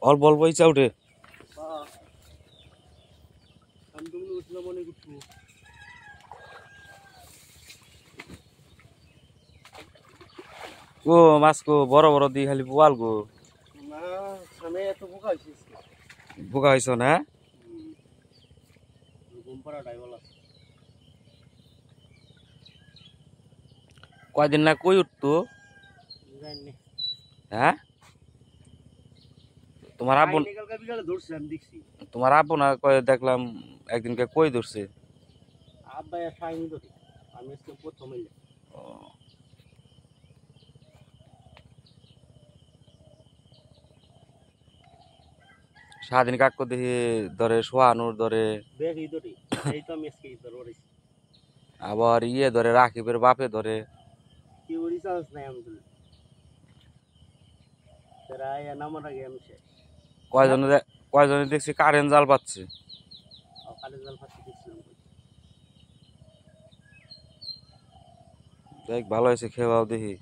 অল্প অল্প ইচ্ছা উঠে ও মাছ গো বড় বড় দিয়ে খালি বোয়াল গো বোকা হয়েছ না কয়দিন না কই উঠতো হ্যাঁ তোমার আব্বু না কয় দেখলাম একদিনকে কই ধরছে সারাদিন কাক দেখি ধরে সোহানুর ধরে আবার ইয়ে ধরে রাকিবের বাপে ধরে কয়জনে দেখছি কারেন্ট জাল পাচ্ছে দেখ ভালো হয়েছে খেয়াও দেখি